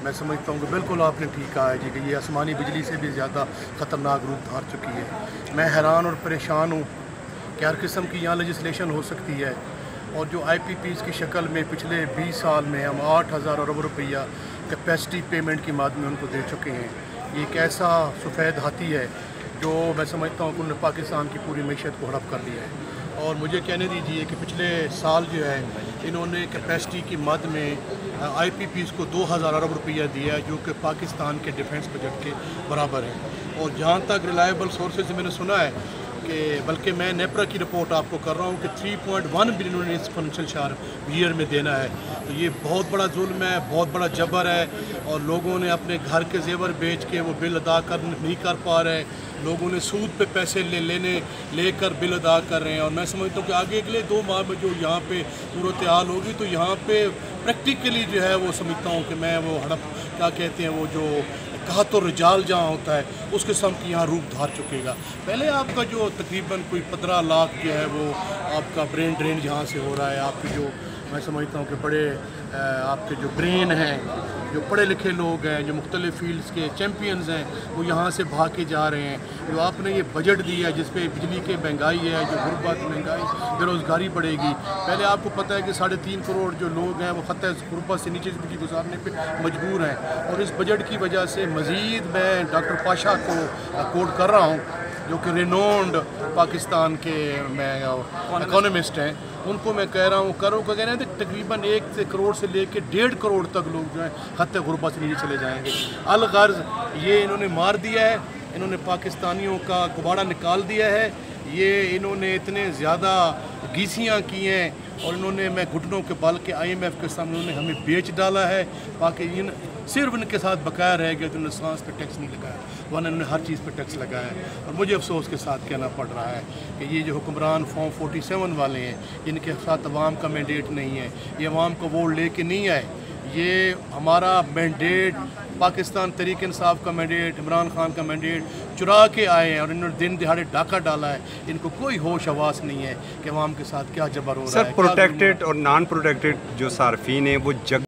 मैं समझता हूँ कि बिल्कुल आपने ठीक कहा है जी कि ये आसमानी बिजली से भी ज़्यादा ख़तरनाक रूप धार चुकी है। मैं हैरान और परेशान हूँ कि हर किस्म की यहाँ लेजिस्लेशन हो सकती है और जो IPPs की शक्ल में पिछले 20 साल में हम 8,000 अरब रुपया कैपेसिटी पेमेंट की माध्यम में उनको दे चुके हैं। ये एक ऐसा सफ़ेद हाथी है जो मैं समझता हूँ कि उन्होंने पाकिस्तान की पूरी मीशत को हड़प कर लिया है। और मुझे कहने दीजिए कि पिछले साल जो है इन्होंने कैपेसिटी की मद में IPPs को 2,000 अरब रुपया दिया है, जो कि पाकिस्तान के डिफेंस बजट के बराबर है। और जहाँ तक रिलायबल सोर्सेज से मैंने सुना है कि बल्कि मैं नेपरा की रिपोर्ट आपको कर रहा हूँ कि 3.1 बिलियन उन्होंने इस फाइनेंशियल ईयर में देना है। तो ये बहुत बड़ा जुल्म है, बहुत बड़ा जबर है और लोगों ने अपने घर के जेवर बेच के वो बिल अदा नहीं कर पा रहे। लोगों ने सूद पे पैसे लेकर बिल अदा कर रहे हैं। और मैं समझता हूँ कि आगे अगले 2 माह में जो यहाँ पे सूरत हाल होगी तो यहाँ पे प्रैक्टिकली जो है वो समझता हूँ कि मैं वो हड़प क्या कहते हैं वो जो कहा तो रिजाल जहाँ होता है उस किस्म की यहाँ रूप धार चुकेगा। पहले आपका जो तकरीबन कोई 15 लाख जो है वो आपका ब्रेन ड्रेन यहाँ से हो रहा है। आपके जो मैं समझता हूँ कि बड़े आपके जो ब्रेन हैं, जो पढ़े लिखे लोग हैं, जो मुख्तलिफ़ फील्ड्स के चैम्पियंस हैं, वो यहाँ से भाग के जा रहे हैं। जो आपने ये बजट दिया है जिस पे बिजली की महंगाई है, जो गुर्बत महंगाई बेरोज़गारी बढ़ेगी। पहले आपको पता है कि 3.5 करोड़ जो लोग हैं वो ख़तरे गुर्बत से नीचे ज़िंदगी गुजारने पे मजबूर हैं। और इस बजट की वजह से मज़ीद मैं डॉक्टर पाशा को कोट कर रहा हूँ जो कि रिनोन्ड पाकिस्तान के इकोनॉमिस्ट हैं, उनको मैं कह रहा हूँ करो का कहना है तकरीबन 1 करोड़ से लेकर 1.5 करोड़ तक लोग जो हैं खत्ते गुर्बत से नीचे चले जाएंगे। अलगर्ज ये इन्होंने मार दिया है, इन्होंने पाकिस्तानियों का गुबाड़ा निकाल दिया है। ये इन्होंने इतने ज़्यादा गीसियाँ की हैं और इन्होंने मैं घुटनों के बल के IMF के सामने उन्होंने हमें बेच डाला है। बाकी सिर्फ इनके साथ बकाया रह गया तो उन्होंने सांस पे टैक्स नहीं लगाया, वरना इन्होंने हर चीज़ पे टैक्स लगाया है। और मुझे अफसोस के साथ कहना पड़ रहा है कि ये जो हुक्मरान फॉर्म 47 वाले हैं इनके साथ अवाम का मैंडेट नहीं है, ये अवाम को वोट लेके नहीं आए। ये हमारा मैंडेट पाकिस्तान तहरीक इंसाफ का मैंडेट, इमरान खान का मैंडेट चुरा के आए हैं और इन्होंने दिन दिहाड़े डाका डाला है। इनको कोई होश हवास नहीं है कि अवाम के साथ क्या जबर हो रहा है। सर, प्रोटेक्टेड और नॉन प्रोटेक्टेड जो सार्फिन हैं वो